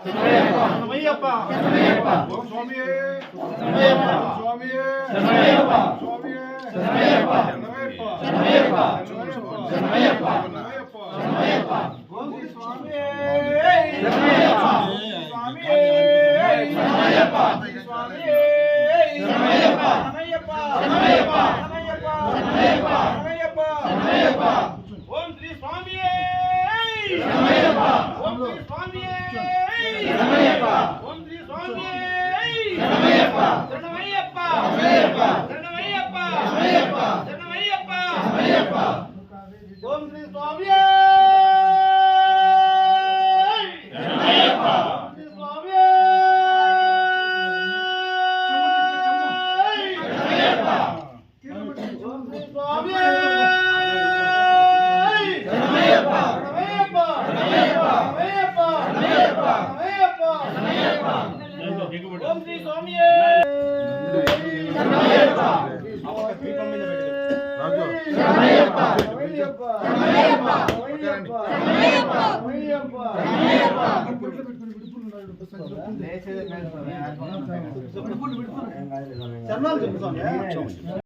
శరణమయ్యప్ప ఓం స్వామియే స్వామియే స్వామియే ఓం స్వామియే స్వామియే ఓం శ్రీ స్వామియే ఓం శ్రీ స్వామియే ఓం శ్రీ స్వామియే శరణమయ్యప్ప శరణమయ్యప్ప శరణమయ్యప్ప ఓం శ్రీ స్వామియే ఓం శ్రీ స్వామియే శరణాలు చెప్పు స్వామి.